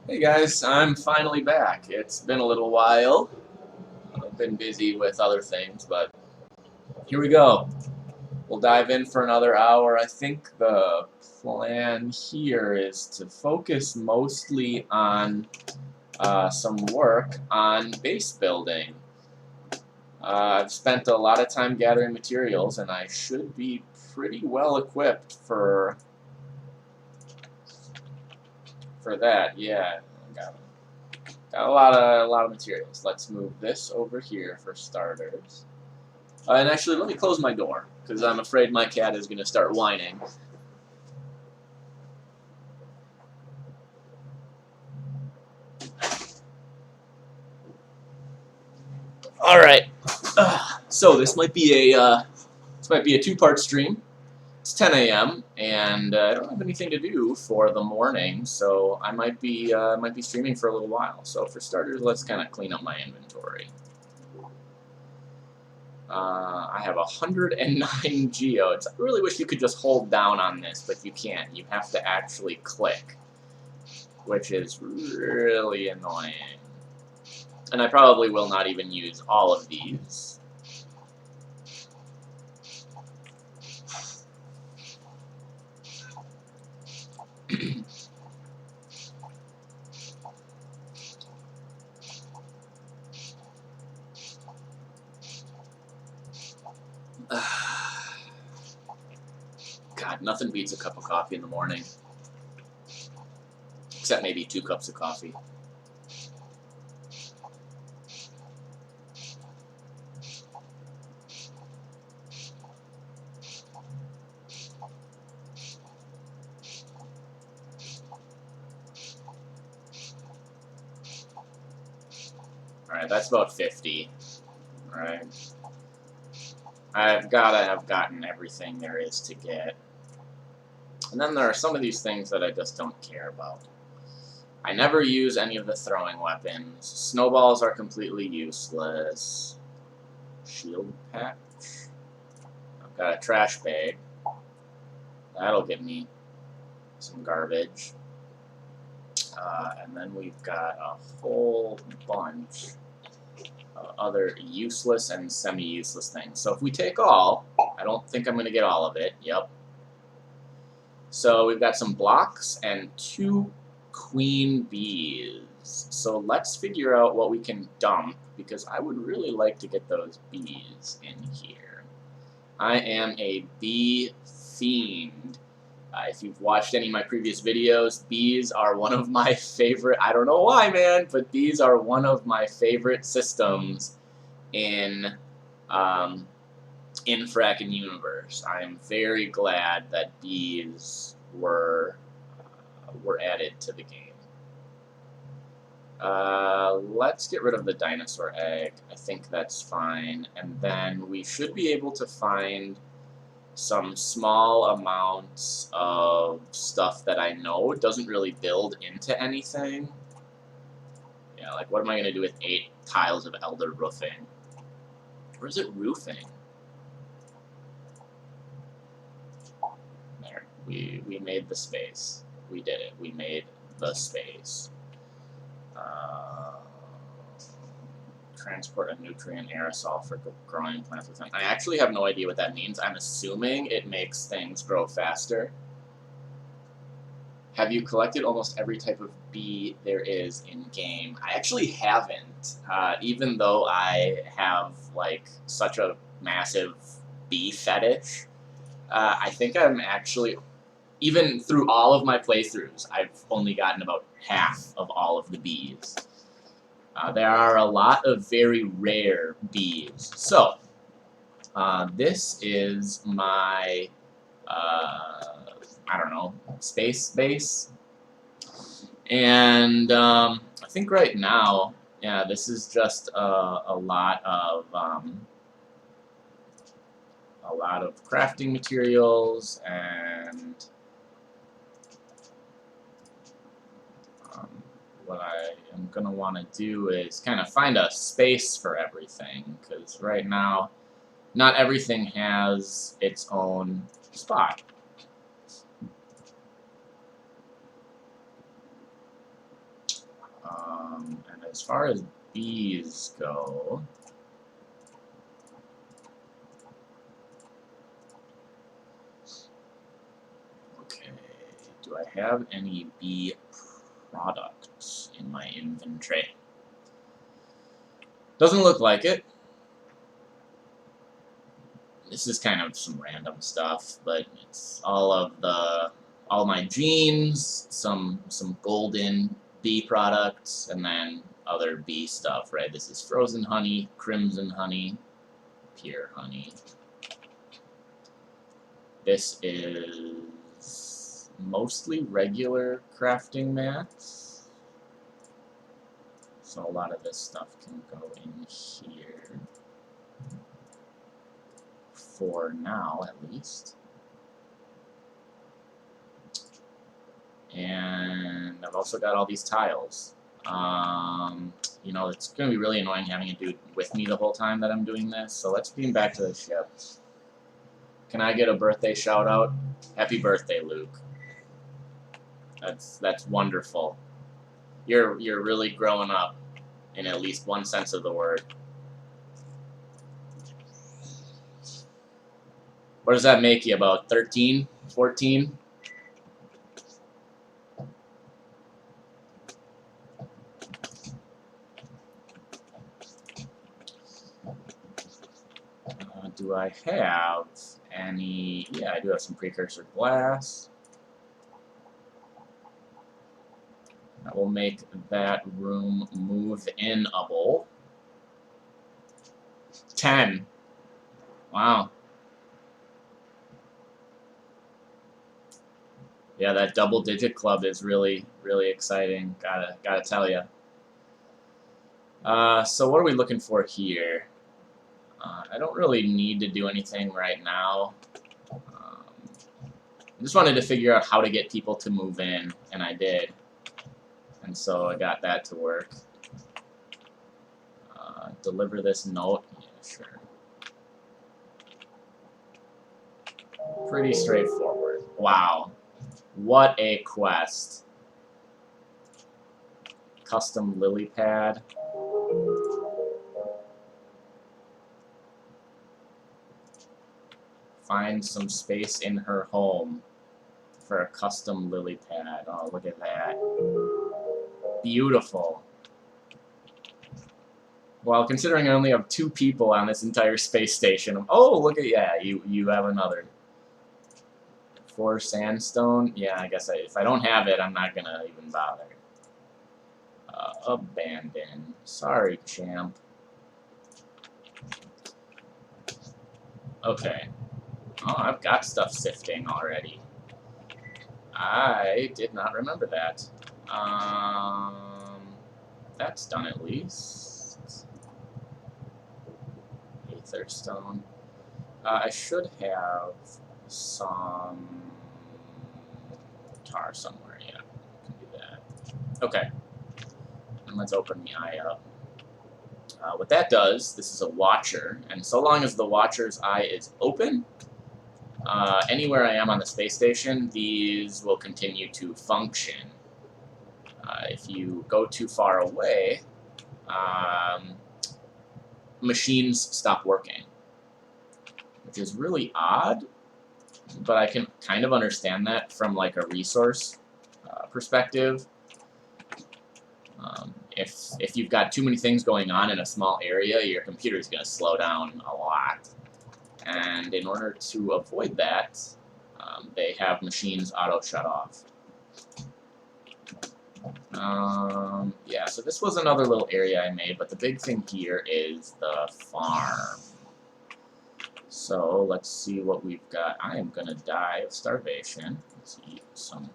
Hey guys, I'm finally back. It's been a little while. I've been busy with other things, but here we go. We'll dive in for another hour. I think the plan here is to focus mostly on some work on base building. I've spent a lot of time gathering materials, and I should be pretty well equipped for that. Yeah, got a lot of materials. Let's move this over here for starters. And actually, let me close my door because I'm afraid my cat is going to start whining. All right. So this might be a two-part stream. It's 10 a.m. and I don't have anything to do for the morning, so I might be streaming for a little while. So for starters, let's kind of clean up my inventory. I have 109 geodes. I really wish you could just hold down on this, but you can't. You have to actually click, which is really annoying. And I probably will not even use all of these. God, nothing beats a cup of coffee in the morning. Except maybe 2 cups of coffee. Alright, that's about 50. Alright. I've gotta have gotten everything there is to get. And then there are some of these things that I just don't care about. I never use any of the throwing weapons. Snowballs are completely useless. Shield patch. I've got a trash bag. That'll give me some garbage. And then we've got a whole bunch of other useless and semi-useless things. So if we take all, I don't think I'm going to get all of it. Yep. So we've got some blocks and 2 queen bees. So let's figure out what we can dump, because I would really like to get those bees in here. I am a bee fiend. If you've watched any of my previous videos, bees are one of my favorite, I don't know why, man, but bees are one of my favorite systems in Frackin universe. I am very glad that bees were added to the game. Let's get rid of the dinosaur egg. I think that's fine. And then we should be able to find some small amounts of stuff that I know doesn't really build into anything. Yeah, like what am I going to do with 8 tiles of elder roofing? Or is it roofing? There. We made the space. We did it. We made the space. Transport a nutrient aerosol for growing plants within. I actually have no idea what that means. I'm assuming it makes things grow faster. Have you collected almost every type of bee there is in game? I actually haven't, even though I have like such a massive bee fetish. I think I'm actually, even through all of my playthroughs, I've only gotten about half of all of the bees. There are a lot of very rare bees. So, this is my, I don't know, space base. And I think right now, yeah, this is just a lot of crafting materials, and what I am going to want to do is kind of find a space for everything, because right now, not everything has its own spot. And as far as bees go, okay, do I have any bee products in my inventory? Doesn't look like it. This is kind of some random stuff, but it's all my genes, some golden bee products, and then other bee stuff, right? This is frozen honey, crimson honey, pure honey. This is mostly regular crafting mats. So a lot of this stuff can go in here. For now, at least. And I've also got all these tiles. You know, it's going to be really annoying having a dude with me the whole time that I'm doing this, so let's beam back to the ship. Can I get a birthday shout out? Happy birthday, Luke. That's wonderful. You're really growing up in at least one sense of the word. What does that make you, about 13, 14? Do I have any... Yeah, I do have some precursor glass. That will make that room move-in-able. 10. Wow. Yeah, that double-digit club is really, really exciting. Gotta tell you. So what are we looking for here? I don't really need to do anything right now. I just wanted to figure out how to get people to move in, and I did. And so I got that to work. Deliver this note. Yeah, sure. Pretty straightforward. Wow. What a quest. Custom lily pad. Find some space in her home for a custom lily pad. Oh, look at that. Beautiful. Well, considering I only have 2 people on this entire space station. Oh, look at, yeah, you have another. 4 sandstone. Yeah, I guess if I don't have it, I'm not gonna even bother. Abandon. Sorry, champ. Okay. Oh, I've got stuff sifting already. I did not remember that. That's done at least. Aetherstone. I should have some tar somewhere. Yeah, can do that. Okay. And let's open the eye up. What that does, this is a watcher, and so long as the watcher's eye is open, anywhere I am on the space station, these will continue to function. If you go too far away, machines stop working, which is really odd, but I can kind of understand that from like a resource perspective. If you've got too many things going on in a small area, your computer is going to slow down a lot. And in order to avoid that, they have machines auto-shut off. Yeah, so this was another little area I made, but the big thing here is the farm. So let's see what we've got. I am going to die of starvation. Let's eat some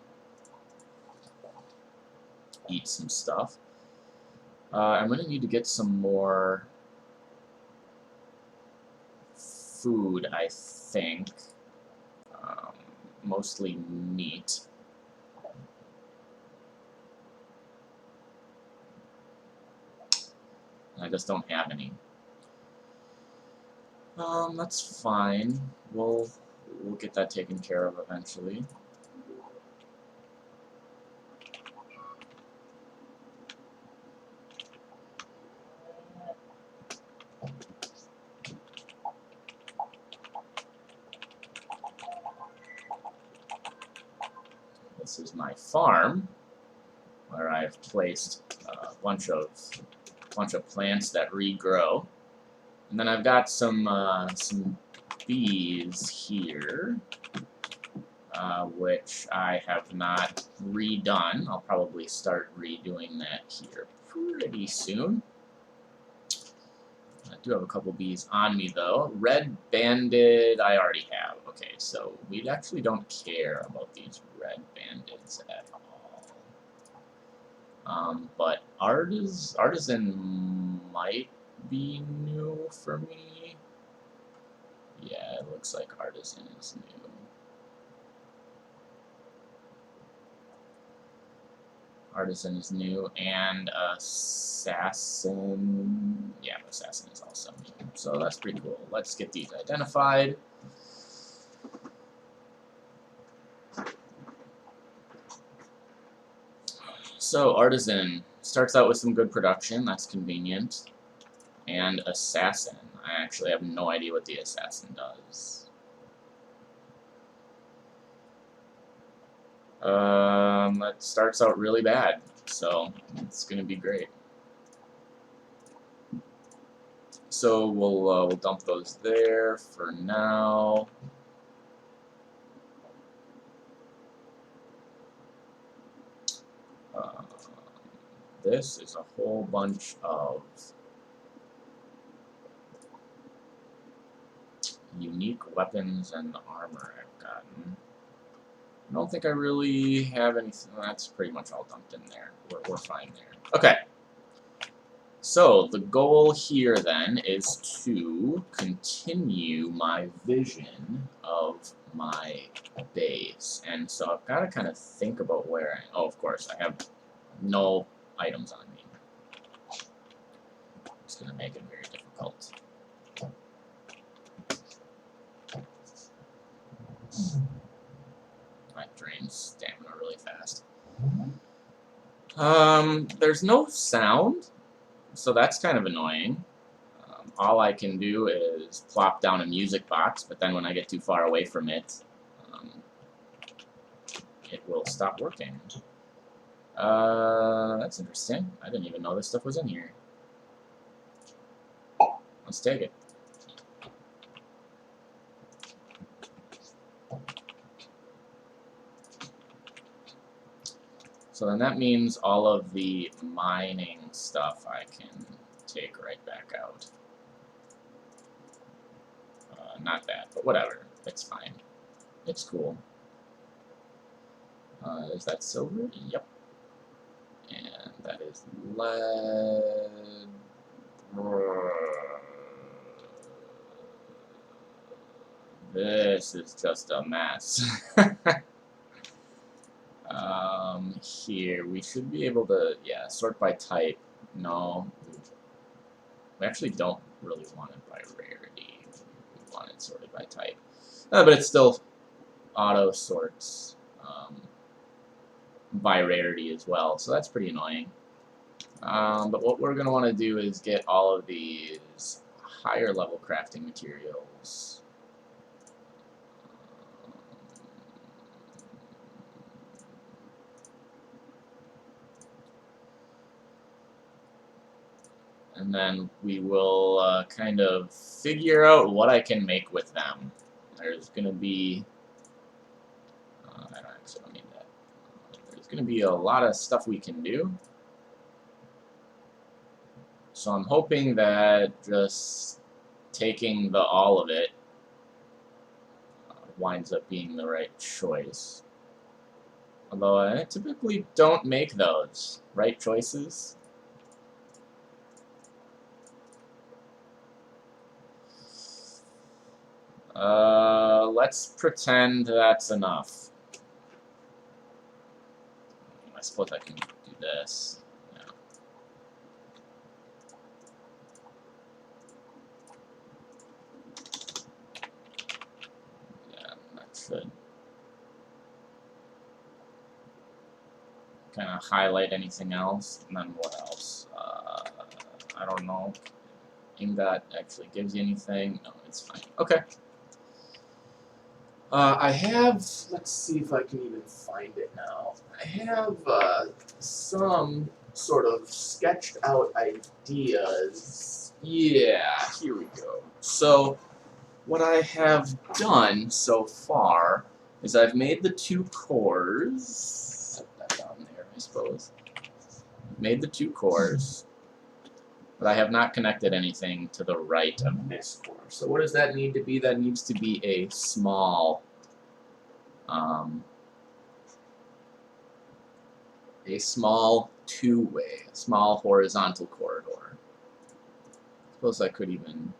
stuff. I'm going to need to get some more food, I think. Mostly meat. I just don't have any. That's fine. We'll get that taken care of eventually. This is my farm, where I've placed a bunch of plants that regrow, and then I've got some bees here, which I have not redone. I'll probably start redoing that here pretty soon. I do have a couple bees on me, though. Red banded, I already have. Okay, so we actually don't care about these red bandeds at all. But artisan might be new for me. Yeah, it looks like artisan is new. Artisan is new, and Assassin, yeah, Assassin is also new, so that's pretty cool. Let's get these identified. So, Artisan starts out with some good production, that's convenient, and Assassin, I actually have no idea what the Assassin does. That starts out really bad, so it's gonna be great. So we'll dump those there for now. This is a whole bunch of unique weapons and armor I've gotten. I don't think I really have anything. That's pretty much all dumped in there. We're fine there. Okay. So the goal here then is to continue my vision of my base. And so I've got to kind of think about where oh, of course, I have no items on me. It's going to make it very difficult. Drains stamina really fast. There's no sound, so that's kind of annoying. All I can do is plop down a music box, but then when I get too far away from it, it will stop working. That's interesting. I didn't even know this stuff was in here. Let's take it. So then that means all of the mining stuff I can take right back out. Not that, but whatever. It's fine. It's cool. Is that silver? Yep. And that is lead. This is just a mess. Here, we should be able to, yeah, sort by type. No. We actually don't really want it by rarity. We want it sorted by type. But it still auto sorts by rarity as well, so that's pretty annoying. But what we're going to want to do is get all of these higher level crafting materials. And then we will kind of figure out what I can make with them. There's going to be... I don't need that. There's going to be a lot of stuff we can do. So I'm hoping that just taking all of it winds up being the right choice. Although I typically don't make those right choices. Let's pretend that's enough. I suppose I can do this. Yeah. Yeah, that should kind of highlight anything else. And then what else? I don't know. Ingot actually gives you anything? No, it's fine. Okay. I have, let's see if I can even find it now. I have some sort of sketched out ideas. Yeah, here we go. So, what I have done so far is I've made the two cores. Set that down there, I suppose. Made the two cores, but I have not connected anything to the right of this core. So what does that need to be? That needs to be a small two-way, a small horizontal corridor. I suppose I could even,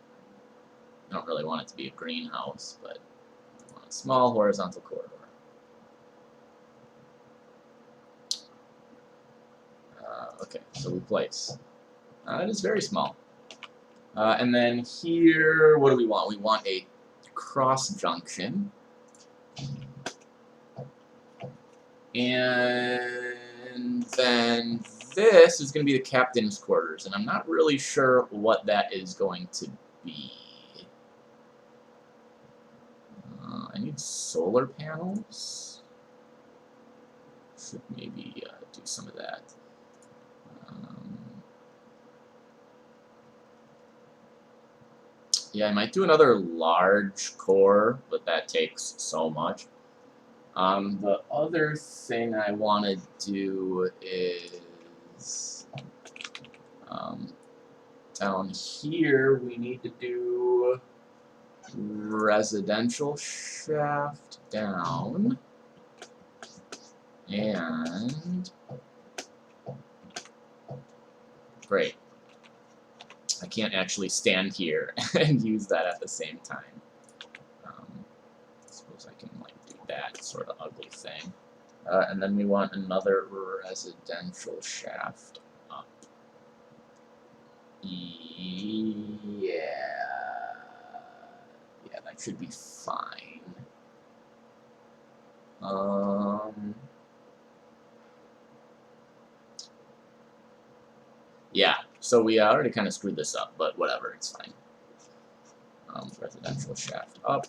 I don't really want it to be a greenhouse, but I want a small horizontal corridor. Okay, so we place. It is very small. And then here, what do we want? We want a cross junction. And then this is going to be the captain's quarters, and I'm not really sure what that is going to be. I need solar panels. Should maybe do some of that. Yeah, I might do another large core, but that takes so much. The other thing I want to do is down here we need to do residential shaft down, and great. I can't actually stand here and use that at the same time. I suppose I can like do that sort of ugly thing. And then we want another residential shaft up. Yeah, that should be fine. Yeah, so we already kind of screwed this up, but whatever, it's fine. Residential shaft up.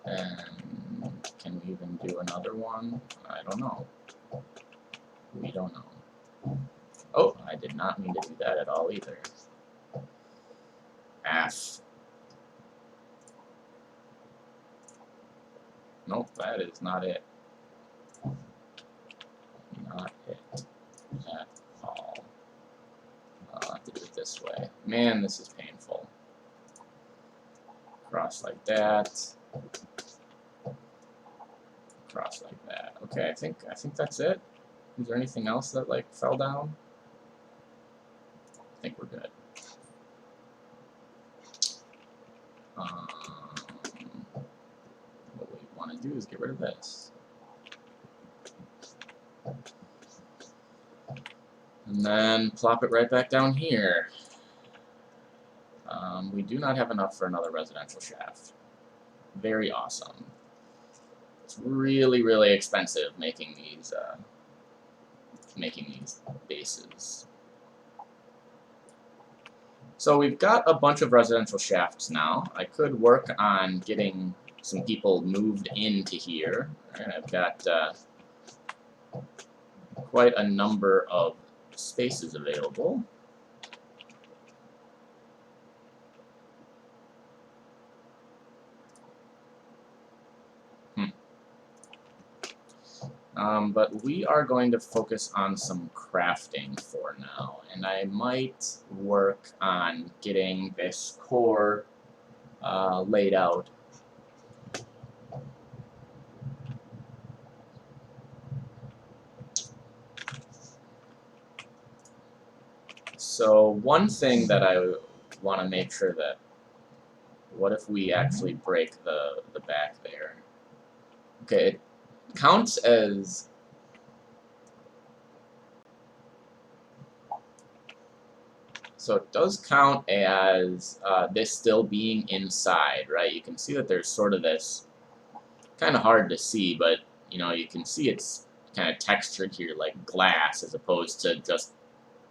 And can we even do another one? I don't know. We don't know. Oh, I did not mean to do that at all either. F. Nope, that is not it. Not it at all. I'll have to do it this way. Man, this is painful. Cross like that. Cross like that. Okay, I think that's it. Is there anything else that like fell down? I think we're good. What we want to do is get rid of this. And then plop it right back down here. We do not have enough for another residential shaft. Very awesome. It's really, really expensive making these bases. So we've got a bunch of residential shafts now. I could work on getting some people moved into here. And I've got quite a number of spaces available. But we are going to focus on some crafting for now, and I might work on getting this core laid out. So one thing that I want to make sure that, what if we actually break the back there? Okay, it counts as so it does count as this still being inside, right? You can see that there's sort of this, kind of hard to see, but you know, you can see it's kind of textured here like glass as opposed to just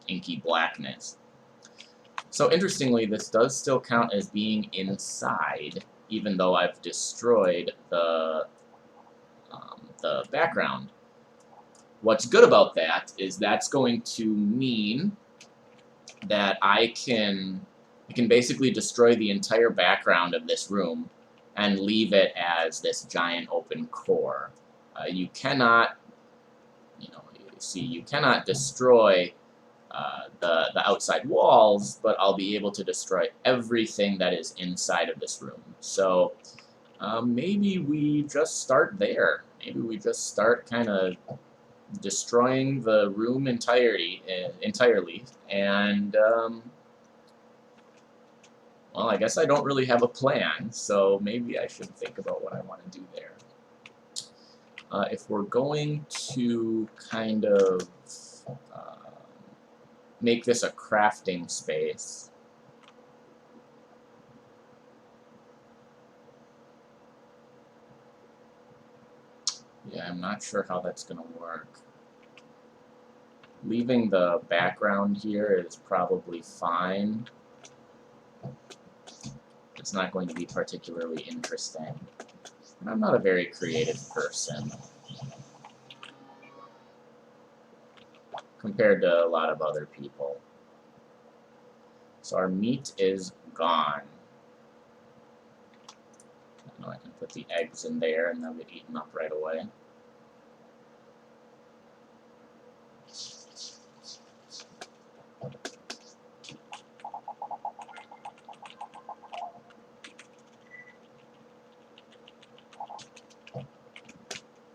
inky blackness. So interestingly, this does still count as being inside, even though I've destroyed the background. What's good about that is that's going to mean that I can basically destroy the entire background of this room and leave it as this giant open core. You cannot, you cannot destroy the outside walls, but I'll be able to destroy everything that is inside of this room. So maybe we just start there. Maybe we just start kind of destroying the room entirely, and well, I guess I don't really have a plan, so maybe I should think about what I want to do there. If we're going to kind of make this a crafting space, yeah, I'm not sure how that's going to work. Leaving the background here is probably fine. It's not going to be particularly interesting. And I'm not a very creative person compared to a lot of other people. So our meat is gone. I know I can put the eggs in there and they'll get eaten up right away.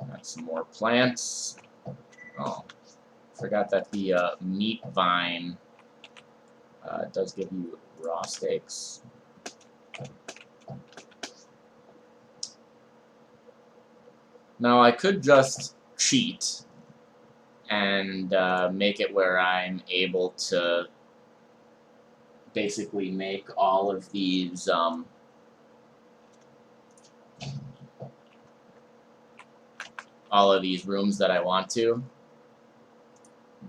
Got some more plants. Oh, forgot that the meat vine does give you raw steaks. Now I could just cheat and make it where I'm able to basically make all of these rooms that I want to,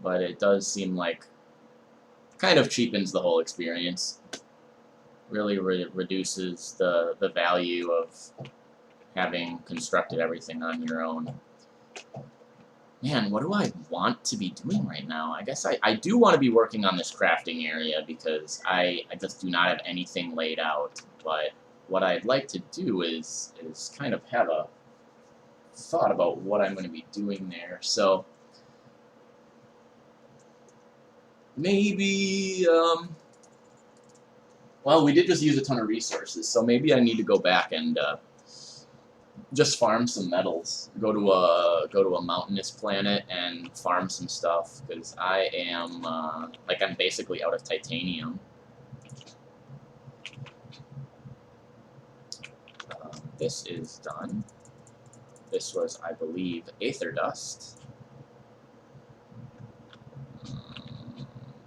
but it does seem like kind of cheapens the whole experience. Really reduces the value of having constructed everything on your own. Man, what do I want to be doing right now? I guess I do want to be working on this crafting area because I just do not have anything laid out. But what I'd like to do is kind of have a thought about what I'm going to be doing there. So maybe, well, we did just use a ton of resources, so maybe I need to go back and just farm some metals. Go to a mountainous planet and farm some stuff because I am like I'm basically out of titanium. This is done. This was, I believe, aether dust.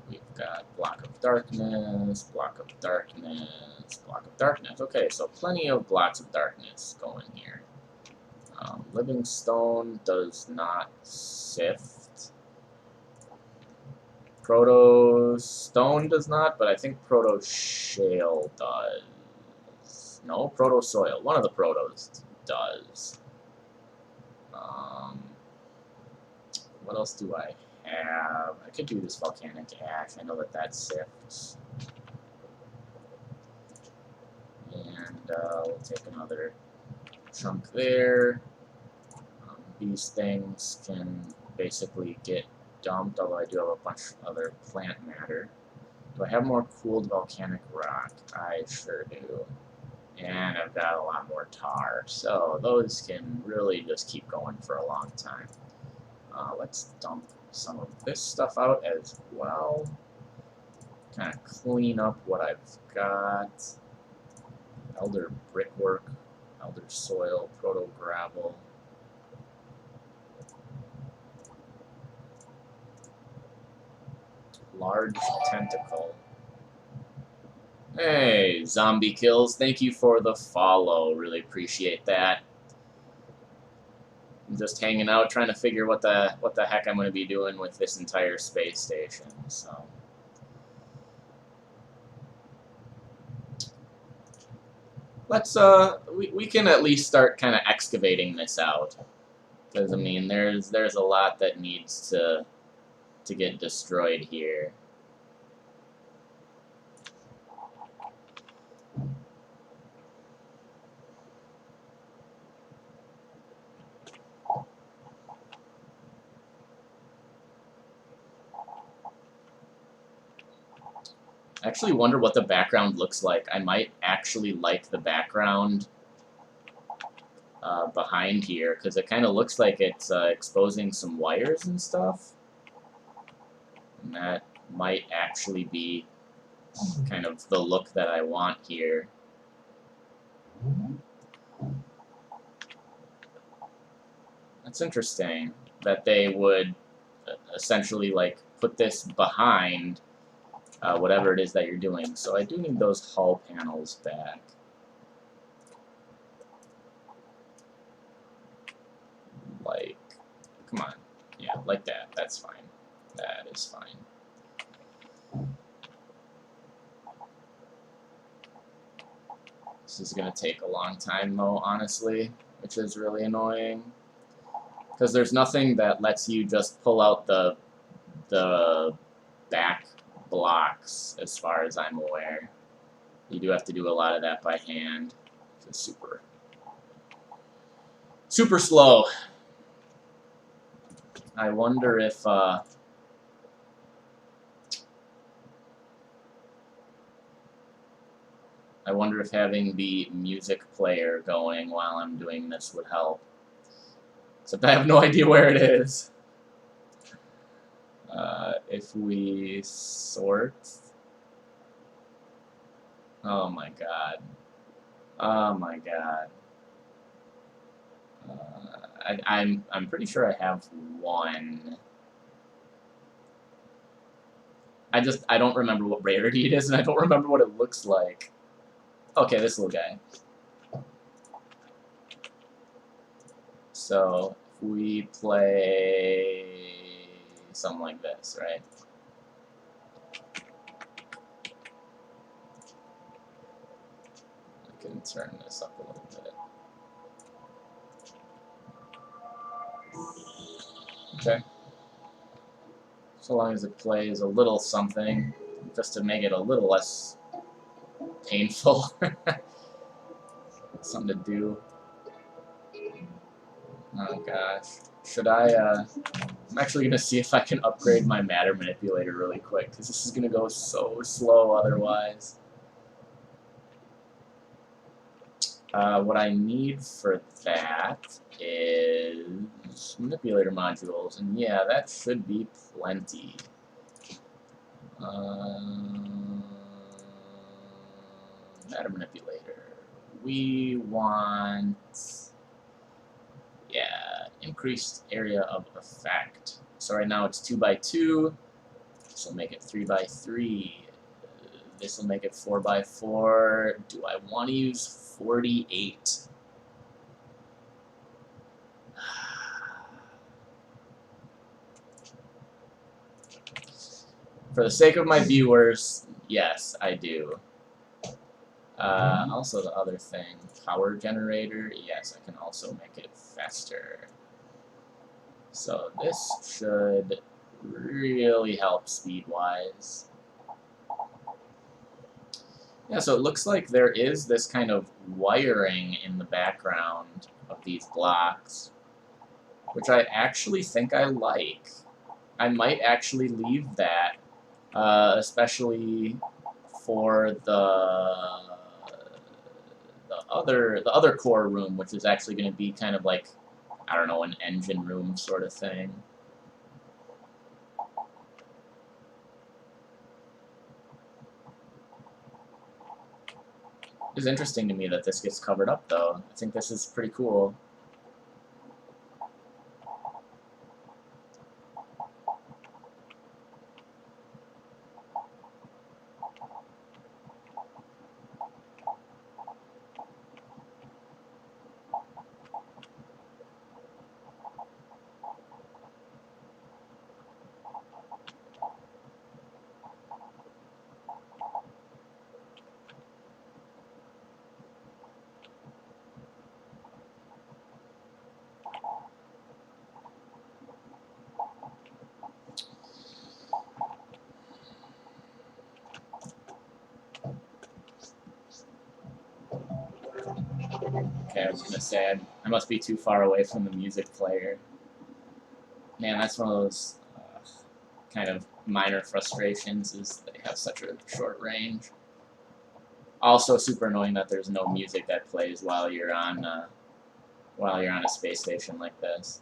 We've got block of darkness, block of darkness, block of darkness. Okay, so plenty of blocks of darkness going here. Living stone does not sift. Proto stone does not, but I think proto shale does. No, proto soil. One of the protos does. What else do I have? I could do this volcanic ash. I know that sifts. And we'll take another chunk there. These things can basically get dumped, although I do have a bunch of other plant matter. Do I have more cooled volcanic rock? I sure do. And I've got a lot more tar, so those can really just keep going for a long time. Let's dump some of this stuff out as well. Kind of clean up what I've got. Elder brickwork, elder soil, proto gravel. Large tentacle. Hey, Zombie Kills, thank you for the follow. Really appreciate that. I'm just hanging out, trying to figure what the heck I'm going to be doing with this entire space station. So let's we can at least start kind of excavating this out, because I mean there's a lot that needs to get destroyed here. I actually wonder what the background looks like. I might actually like the background behind here, because it kind of looks like it's exposing some wires and stuff. And that might actually be kind of the look that I want here. That's interesting that they would essentially like put this behind whatever it is that you're doing. So I do need those hull panels back. Like, come on. Yeah, like that. That's fine. That is fine. This is going to take a long time, though, honestly, which is really annoying. Because there's nothing that lets you just pull out the back blocks, as far as I'm aware. You do have to do a lot of that by hand. It's super slow. I wonder if having the music player going while I'm doing this would help. Except I have no idea where it is. If we sort... Oh my god. Oh my god. I'm pretty sure I have one. I don't remember what rarity it is, and I don't remember what it looks like. Okay, this little guy. So, if we play something like this, right? I can turn this up a little bit. Okay. So long as it plays a little something, just to make it a little less painful. Something to do. Oh gosh. Should I, I'm actually going to see if I can upgrade my matter manipulator really quick, because this is going to go so slow otherwise. What I need for that is manipulator modules, and yeah, that should be plenty. Matter manipulator. We want, yeah, increased area of effect. So right now it's 2x2. This will make it 3x3. This will make it 4x4. Do I want to use 48? For the sake of my viewers, yes, I do. Also the other thing, power generator, yes, I can also make it faster. So this should really help speed-wise. Yeah, so it looks like there is this kind of wiring in the background of these blocks, which I actually think I like. I might actually leave that, especially for the other core room, which is actually going to be kind of like, I don't know, an engine room sort of thing. It's interesting to me that this gets covered up, though. I think this is pretty cool. Okay, I was gonna say I must be too far away from the music player. Man, that's one of those kind of minor frustrations, is they have such a short range. Also, super annoying that there's no music that plays while you're on a space station like this.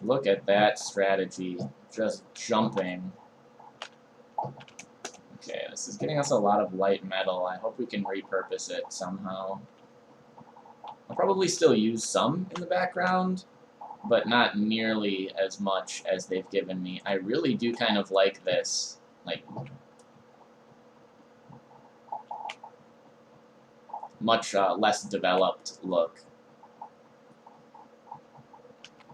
Look at that strategy, just jumping. Okay, this is getting us a lot of light metal. I hope we can repurpose it somehow. I'll probably still use some in the background, but not nearly as much as they've given me. I really do kind of like this, like, much less developed look.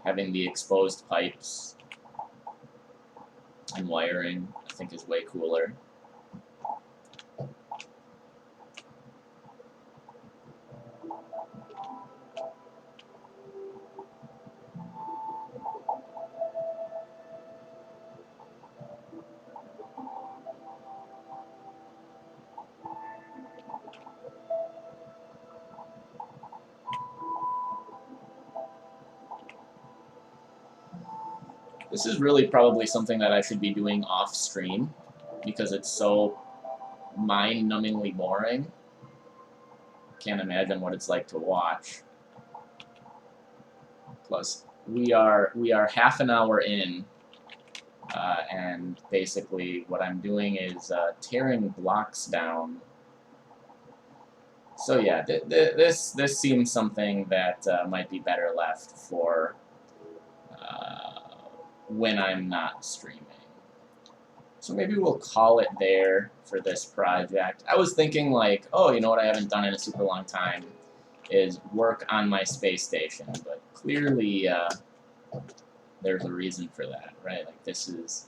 Having the exposed pipes and wiring, I think, is way cooler. This is really probably something that I should be doing off stream, because it's so mind-numbingly boring. Can't imagine what it's like to watch. Plus, we are half an hour in, and basically what I'm doing is tearing blocks down. So yeah, this seems something that might be better left for when I'm not streaming. So maybe we'll call it there for this project. I was thinking, like, oh, you know what I haven't done in a super long time is work on my space station, but clearly there's a reason for that, right? Like, this is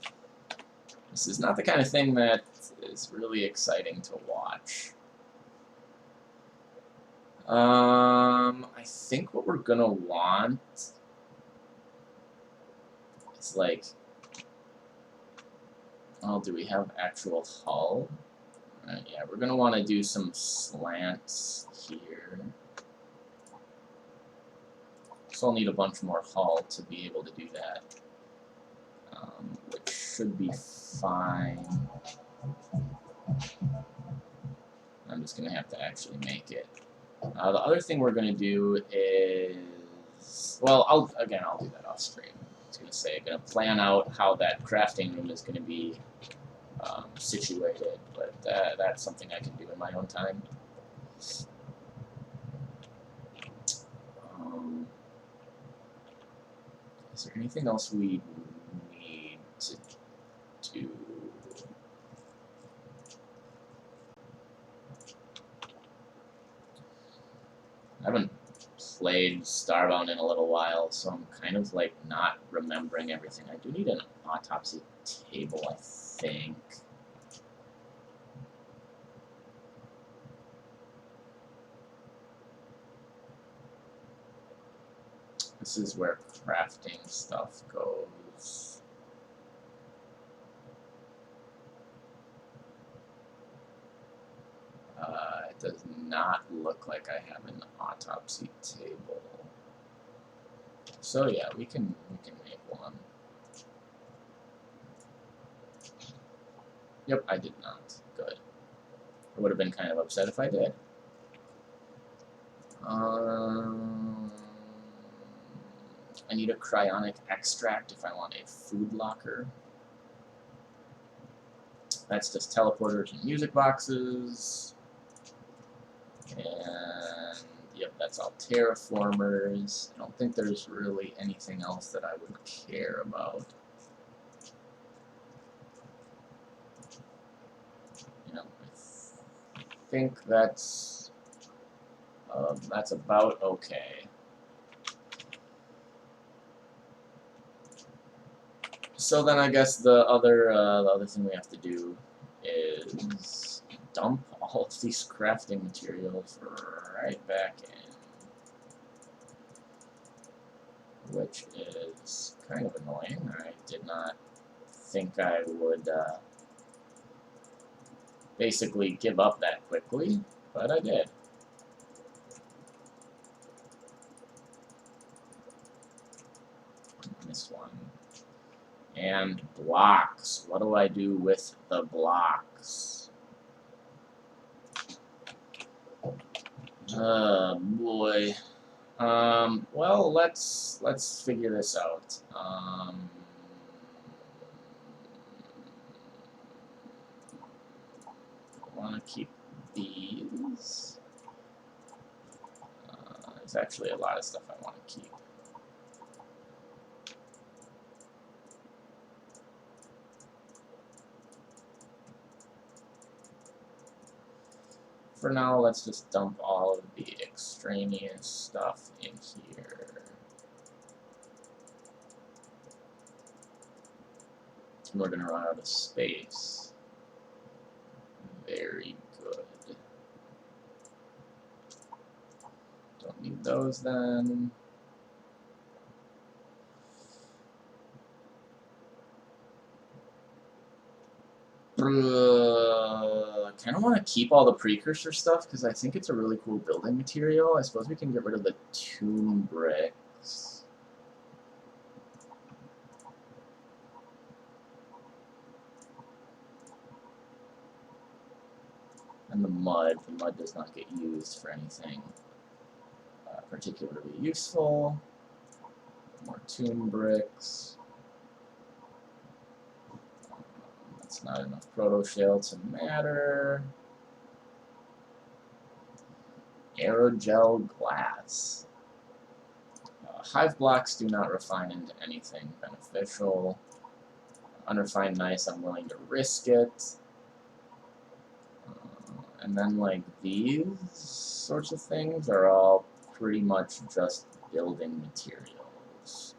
not the kind of thing that is really exciting to watch. I think what we're gonna want is, like, oh, do we have actual hull? Yeah, we're gonna want to do some slants here. So I'll need a bunch more hull to be able to do that, which should be fine. I'm just gonna have to actually make it. The other thing we're gonna do is, well, I'll do that off stream. I was gonna say, I'm gonna plan out how that crafting room is gonna be situated, but that's something I can do in my own time. Is there anything else we need to do? I haven't played Starbound in a little while, so I'm kind of, like, not remembering everything. I do need an autopsy table, I think. This is where crafting stuff goes. It does not look like I have an autopsy table. So yeah, we can make one. Yep, I did not. Good. I would have been kind of upset if I did. I need a cryonic extract if I want a food locker. That's just teleporters and music boxes. And yep, that's all terraformers. I don't think there's really anything else that I would care about. You know, I think that's about okay. So then I guess the other thing we have to do is dump all of these crafting materials right back in. which is kind of annoying. I did not think I would basically give up that quickly, but I did. This one. And blocks. What do I do with the blocks? Oh boy. Well, let's figure this out. I want to keep these. There's actually a lot of stuff I want to keep. For now, let's just dump all of the extraneous stuff in here. And we're going to run out of space. Very good. Don't need those then. I kind of want to keep all the precursor stuff because I think it's a really cool building material. I suppose we can get rid of the tomb bricks. And the mud. The mud does not get used for anything particularly useful. More tomb bricks. That's not enough proto shell to matter. Aerogel glass. Hive blocks do not refine into anything beneficial. Unrefined nice, I'm willing to risk it. And then, like, these sorts of things are all pretty much just building materials.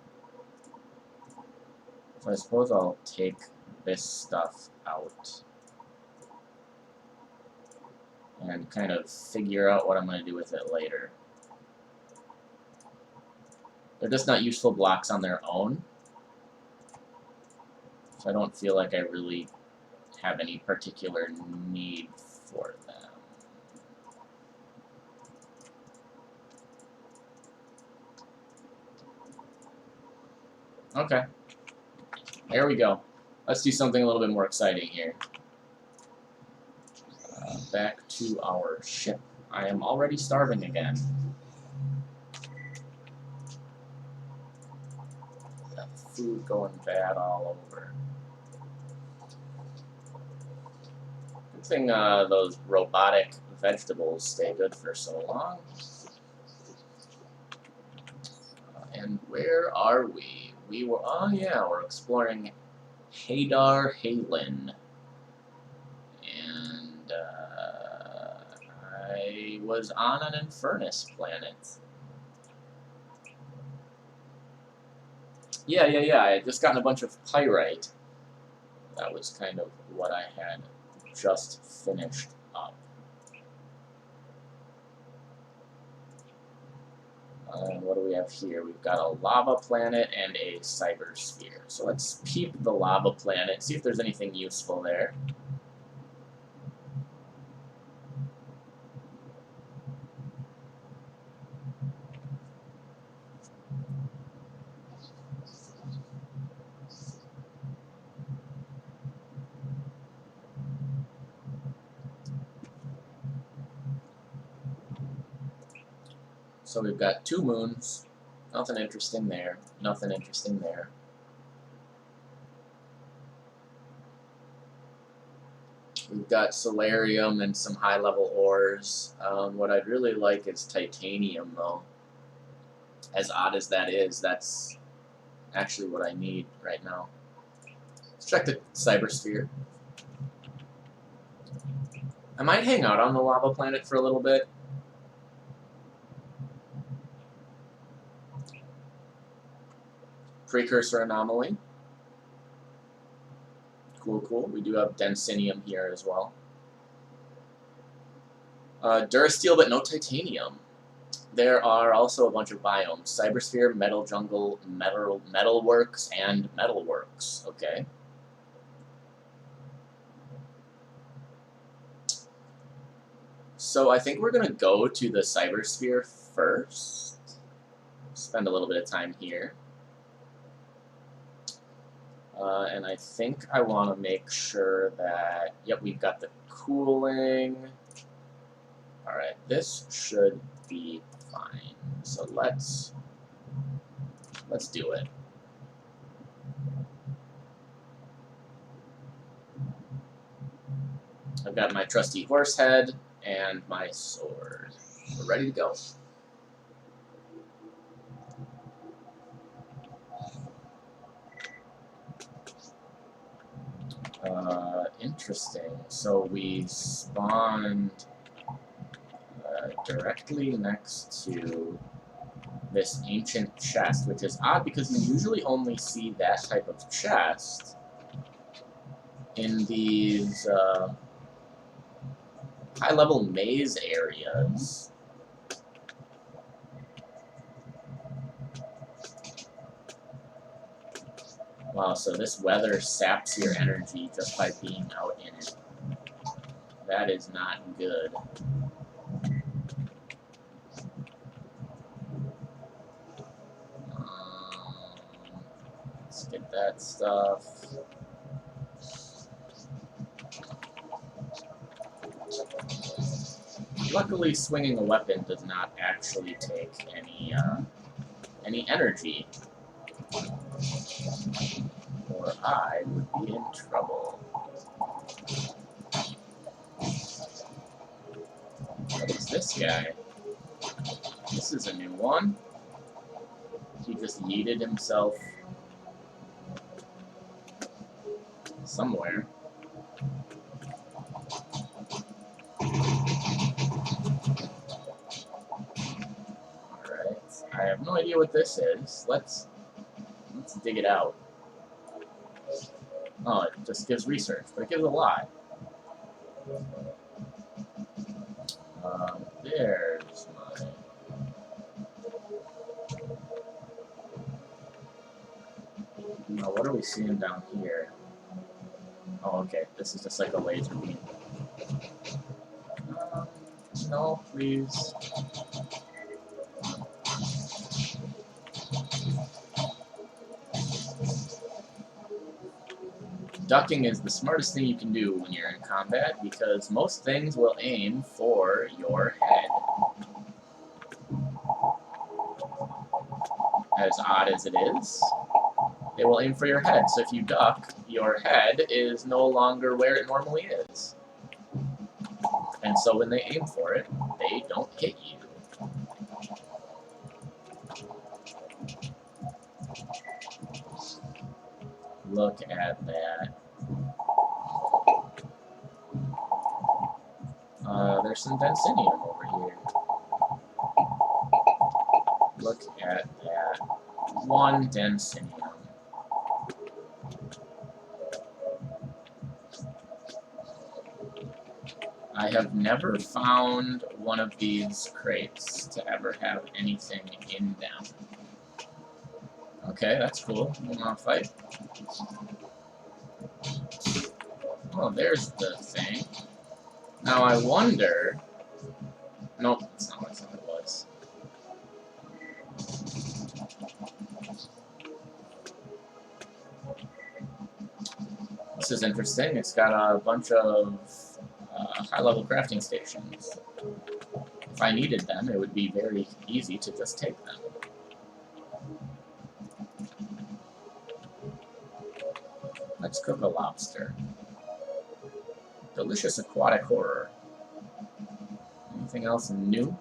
So I suppose I'll take this stuff out and kind of figure out what I'm going to do with it later. They're just not useful blocks on their own, so I don't feel like I really have any particular need for them. Okay, there we go. Let's do something a little bit more exciting here. Back to our ship. I am already starving again. Got food going bad all over. Good thing those robotic vegetables stay good for so long. And where are we? We were, oh yeah, we're exploring Hadar Halen. And I was on an Infernus planet. Yeah, I had just gotten a bunch of pyrite. That was kind of what I had just finished up. And what do we have here? We've got a lava planet and a cyber sphere. So let's peep the lava planet, see if there's anything useful there. So we've got 2 moons. Nothing interesting there. Nothing interesting there. We've got solarium and some high-level ores. What I'd really like is titanium, though. As odd as that is, that's actually what I need right now. Let's check the cybersphere. I might hang out on the lava planet for a little bit. Precursor anomaly. Cool. We do have densinium here as well. Durasteel, but no titanium. There are also a bunch of biomes: Cybersphere, Metal Jungle, Metalworks, and Metalworks. Okay. So I think we're gonna go to the Cybersphere first. Spend a little bit of time here. And I think I want to make sure that, yep, we've got the cooling. Alright, this should be fine. So let's do it. I've got my trusty horse head and my sword. We're ready to go. Interesting. So we spawned directly next to this ancient chest, which is odd because we usually only see that type of chest in these high-level maze areas. Wow, so this weather saps your energy just by being out in it. That is not good. Let's get that stuff. Luckily, swinging a weapon does not actually take any energy, or I would be in trouble. What is this guy? This is a new one. He just yeeted himself somewhere. Alright, I have no idea what this is. Let's dig it out. Oh, it just gives research, but it gives a lot. There's my... Now, what are we seeing down here? Oh, okay, this is just like a laser beam. No, please. Ducking is the smartest thing you can do when you're in combat, because most things will aim for your head. As odd as it is, they will aim for your head. So if you duck, your head is no longer where it normally is. And so when they aim for it, they don't hit you. Look at that. There's some densinium over here. Look at that. One densinium. I have never found one of these crates to ever have anything in them. Okay, that's cool. You wanna fight? Oh, there's the thing. Now I wonder... Nope, that's not what I thought it was. This is interesting. It's got a bunch of high-level crafting stations. If I needed them, it would be very easy to just take them. Let's cook a lobster. Delicious aquatic horror. Anything else new?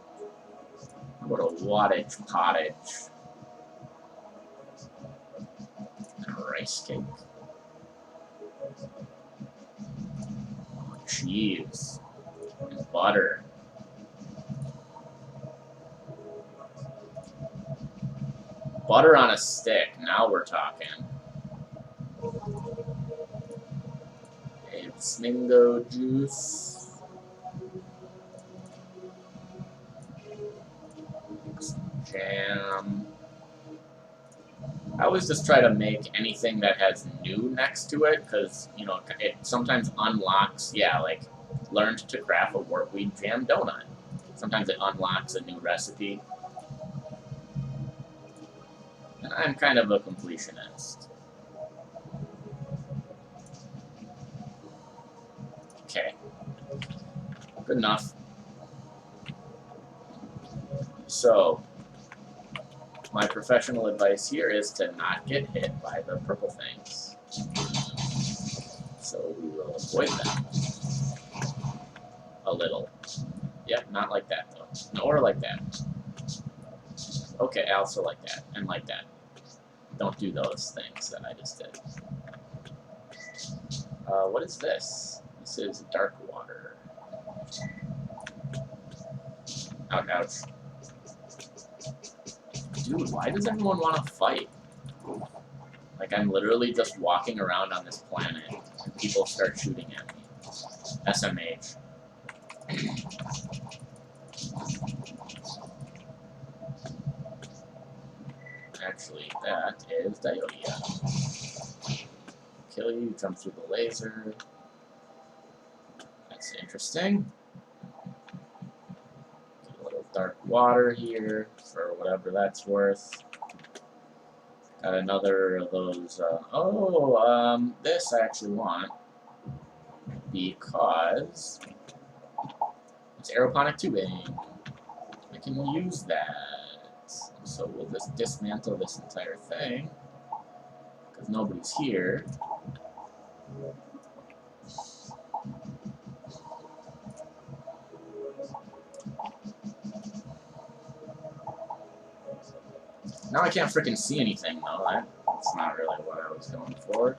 How about a wattage pottage? And a rice cake. Oh, cheese. And butter. Butter on a stick. Now we're talking. It's mango juice. Jam. I always just try to make anything that has new next to it, because, you know, it sometimes unlocks, yeah, like, learned to craft a wortweed jam donut. Sometimes it unlocks a new recipe. And I'm kind of a completionist. Okay. Good enough. So, my professional advice here is to not get hit by the purple things. So we will avoid them. A little. Yep, not like that though. Or like that. Okay, also like that. And like that. Don't do those things that I just did. What is this? This is dark water. Ouch, ouch. Dude, why does everyone want to fight? Like, I'm literally just walking around on this planet, and people start shooting at me. SMH. Actually, that is Diodia. Kill you, jump through the laser. That's interesting. Get a little dark water here, for whatever that's worth. Got another of those, this I actually want, because it's aeroponic tubing. I can use that. So we'll just dismantle this entire thing, because nobody's here. Now I can't freaking see anything, though. That's not really what I was going for.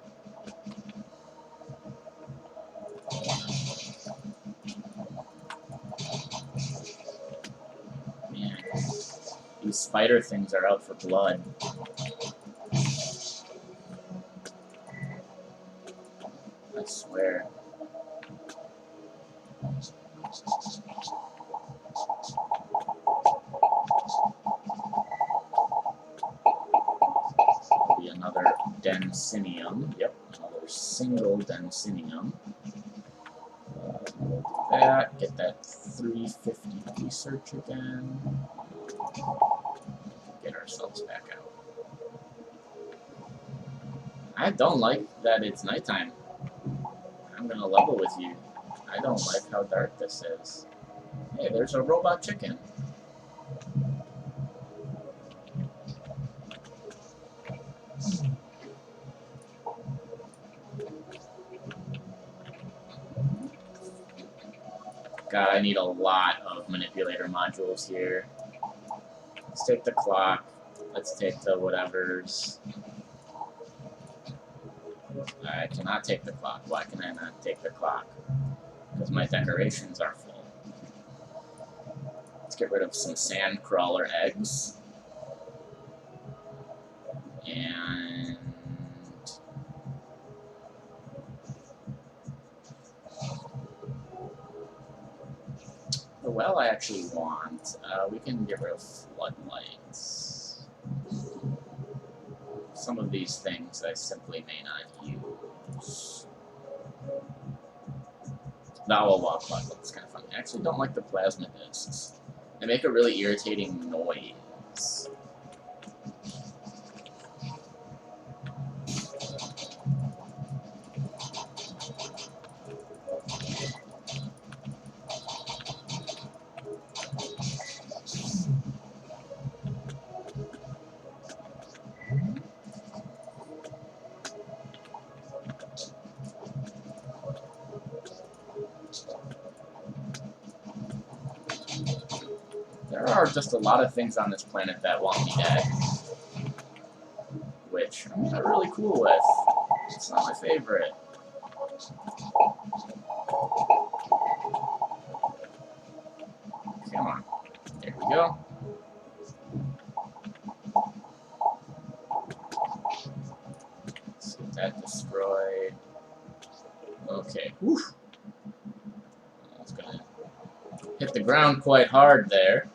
Man, these spider things are out for blood. I swear. Another densinium. Yep, another single densinium. We'll do that. Get that 350 research again. Get ourselves back out. I don't like that it's nighttime. I'm gonna level with you. I don't like how dark this is. Hey, there's a robot chicken. God, I need a lot of manipulator modules here. Let's take the clock. Let's take the whatevers. I cannot take the clock. Why can I not take the clock? Because my decorations are full. Let's get rid of some sand crawler eggs. And the well I actually want, we can get rid of floodlights. Some of these things I simply may not use. The owl walk floodlight's kind of fun. I actually don't like the plasma discs. They make a really irritating noise. There are just a lot of things on this planet that want me dead, which I'm not really cool with. It's not my favorite. Come on. There we go. Let's get that destroyed. Okay. Whew. I was gonna hit the ground quite hard there.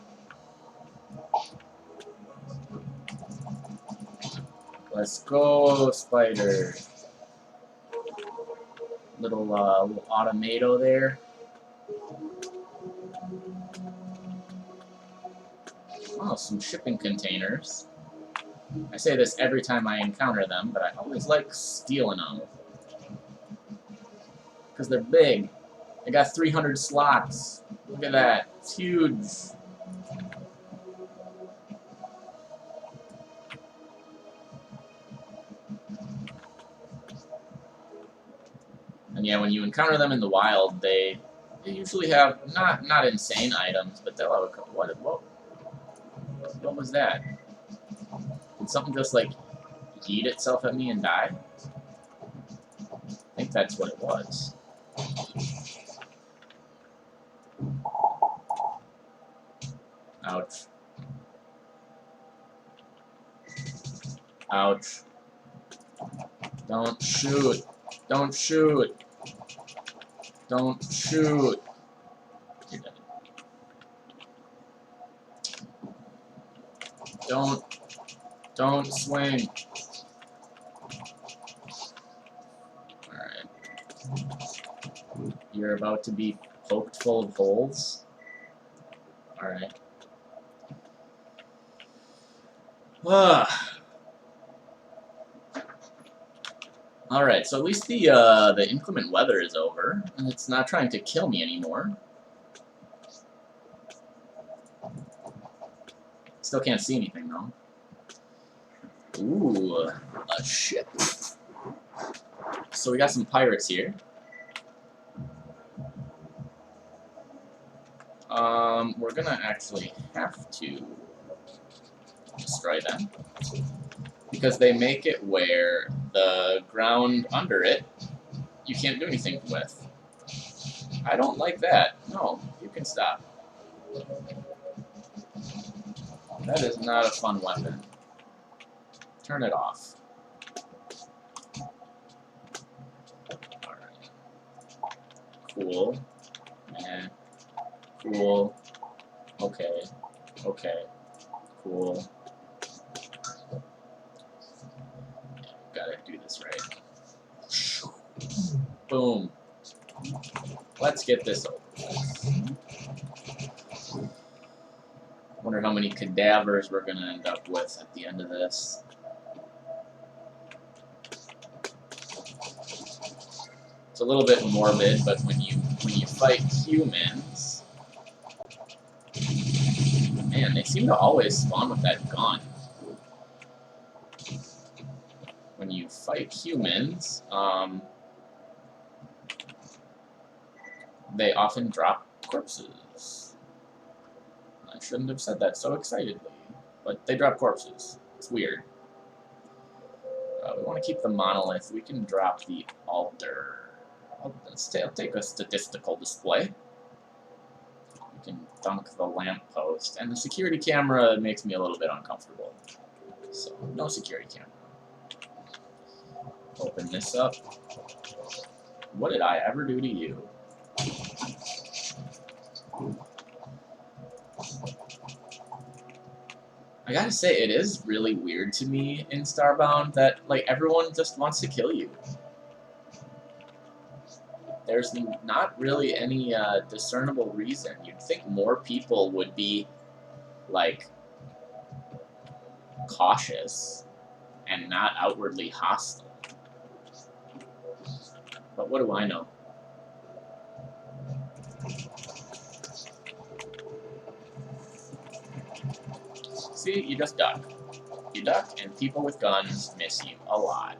Let's go, spider. Little automato there. Oh, some shipping containers. I say this every time I encounter them, but I always like stealing them. Because they're big. They got 300 slots. Look at that. It's huge. And yeah, when you encounter them in the wild, they usually have not insane items, but they'll have a couple. What was that? Did something just like yeet itself at me and die? I think that's what it was. Ouch. Ouch. Don't shoot. Don't shoot. Don't shoot. You're dead. Don't swing. Alright. You're about to be poked full of holes. Alright. Alright, so at least the inclement weather is over, and it's not trying to kill me anymore. Still can't see anything, though. Ooh, a ship. So we got some pirates here. We're gonna actually have to destroy them, because they make it where the ground under it you can't do anything with. I don't like that. No, you can stop. That is not a fun weapon. Turn it off. Alright. Cool. Eh. Cool. Okay. Okay. Cool. Gotta do this right. Boom. Let's get this over with. Wonder how many cadavers we're gonna end up with at the end of this. It's a little bit morbid, but when you fight humans, man, they seem to always spawn with that gun. When you fight humans, they often drop corpses. I shouldn't have said that so excitedly, but they drop corpses. It's weird. We want to keep the monolith. We can drop the altar. I'll take a statistical display. We can dunk the lamppost. And the security camera makes me a little bit uncomfortable. So, no security camera. Open this up. What did I ever do to you? I gotta say, it is really weird to me in Starbound that, like, everyone just wants to kill you. There's not really any discernible reason. You'd think more people would be, like, cautious and not outwardly hostile. But what do I know? See, you just duck. You duck, and people with guns miss you a lot.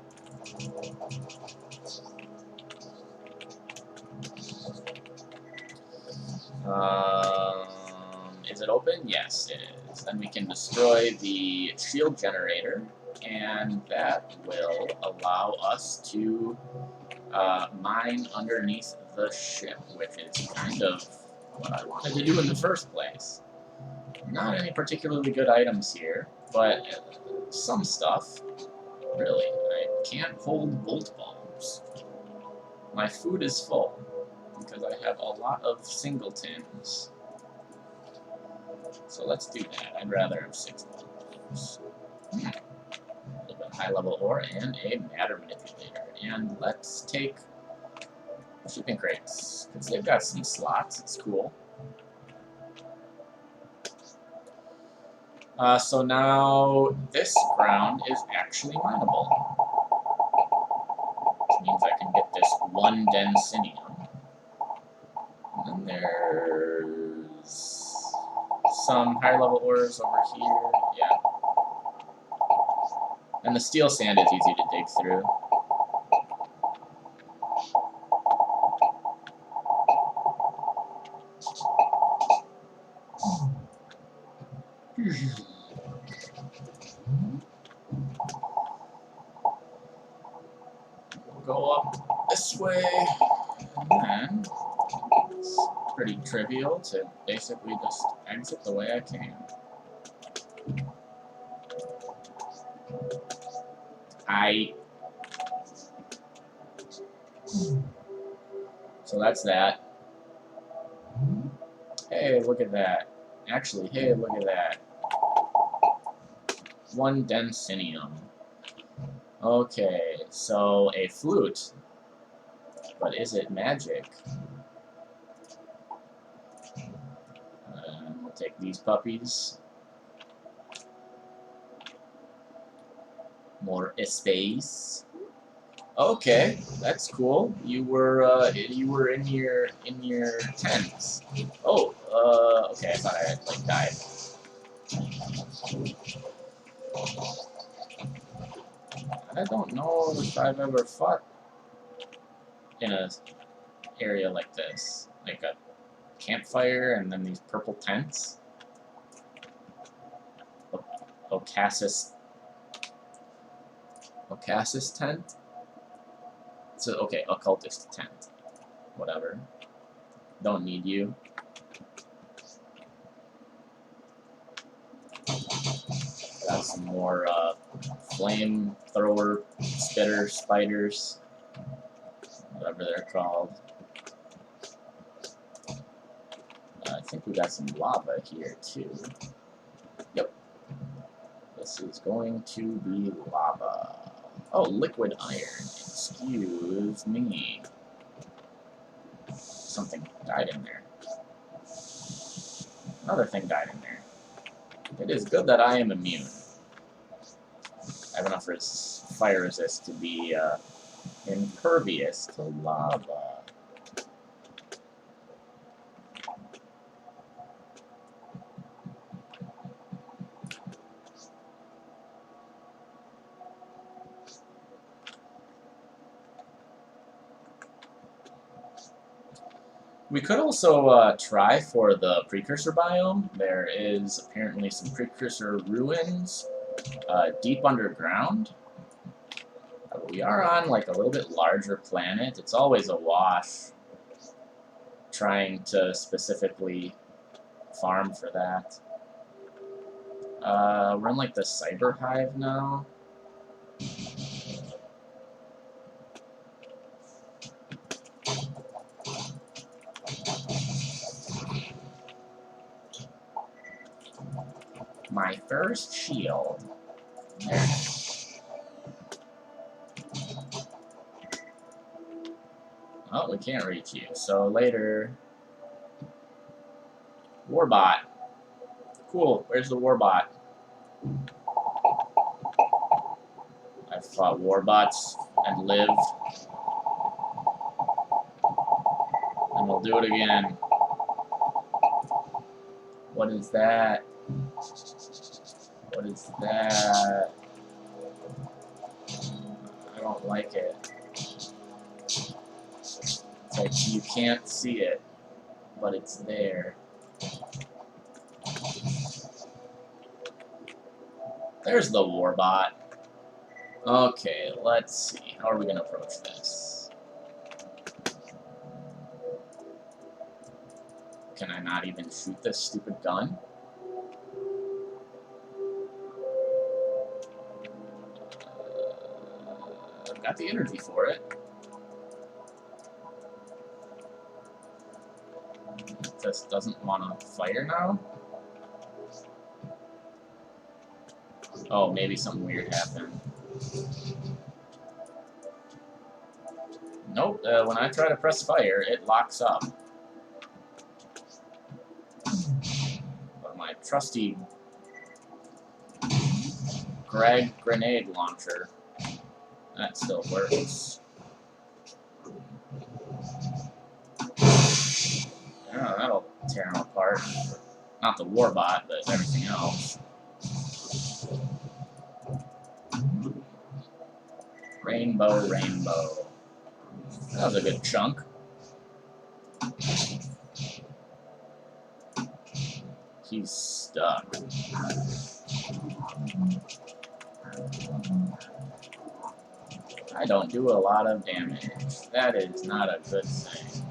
Is it open? Yes, it is. Then we can destroy the shield generator, and that will allow us to mine underneath the ship, which is kind of what I wanted to do in the first place. Not any particularly good items here, but some stuff. Really, I can't hold bolt bulbs. My food is full, because I have a lot of singletons. So let's do that. I'd rather have 6 bulbs. A little bit high-level ore, and a matter manipulator. And let's take shipping crates, because they've got some slots. It's cool. So now this ground is actually mineable. Which means I can get this 1 densinium. And then there's some higher level ores over here. Yeah. And the steel sand is easy to dig through. Go up this way, and then it's pretty trivial to basically just exit the way I came. So that's that. Hey, look at that. Actually, hey, look at that. 1 densinium. Okay, so a flute. But is it magic? We'll take these puppies. More space. Okay, that's cool. You were in your tents. Oh, okay. I thought I had like died. I don't know if I've ever fought in a area like this, like a campfire and then these purple tents. Ocassus tent. So okay, occultist tent. Whatever. Don't need you. Got some more flamethrower spitter spiders, whatever they're called. I think we got some lava here too. Yep. This is going to be lava. Oh, liquid iron. Excuse me. Something died in there. Another thing died in there. It is good that I am immune. I have enough fire resist to be impervious to lava. We could also try for the precursor biome. There is apparently some precursor ruins deep underground. We are on like a little bit larger planet. It's always a wash trying to specifically farm for that. We're in like the cyber hive now. My first shield. There. Oh, we can't reach you. So later. Warbot. Cool. Where's the warbot? I've fought warbots and lived. And we'll do it again. What is that? What is that? I don't like it. It's like you can't see it, but it's there. There's the warbot. Okay, let's see. How are we going to approach this? Can I not even shoot this stupid gun? I've got the energy for it. It just doesn't want to fire now? Oh, maybe something weird happened. Nope, when I try to press fire, it locks up. But my trusty grenade launcher, that still works. Oh, that'll tear him apart. Not the warbot, but everything else. Rainbow, rainbow. That was a good chunk. He's stuck. I don't do a lot of damage. That is not a good thing.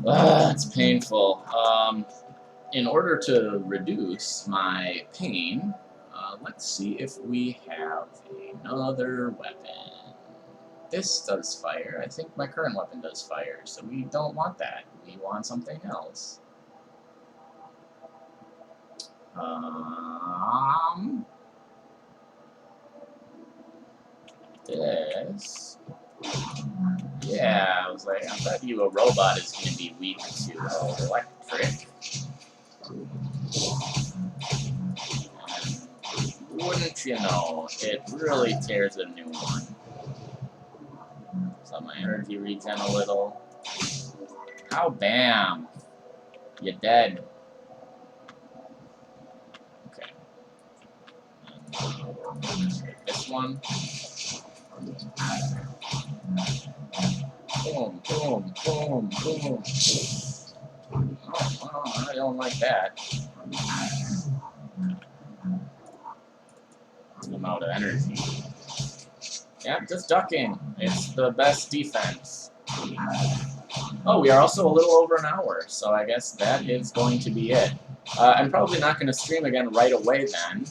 It's painful. In order to reduce my pain, let's see if we have another weapon. This does fire. I think my current weapon does fire, so we don't want that. We want something else. This. Yeah, I was like, I bet you a robot is going to be weak to electric. And wouldn't you know, it really tears a new one. So my energy regen a little. Ow, bam! You're dead. Okay. And this one. Boom, boom, boom, boom. Oh, I don't like that. I'm out of energy. Yep, just ducking. It's the best defense. Oh, we are also a little over an hour, so I guess that is going to be it. I'm probably not going to stream again right away then,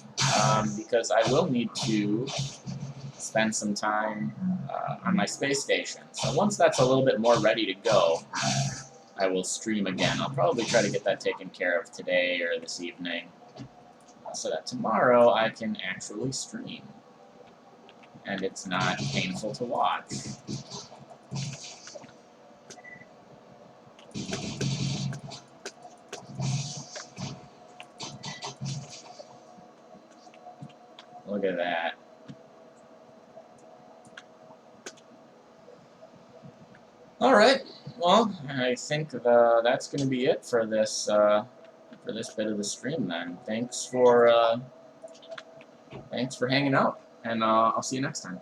because I will need to spend some time on my space station. So once that's a little bit more ready to go, I will stream again. I'll probably try to get that taken care of today or this evening, so that tomorrow I can actually stream. And it's not painful to watch. Look at that. Alright, well, I think that's going to be it for this bit of the stream then. Thanks for hanging out, and I'll see you next time.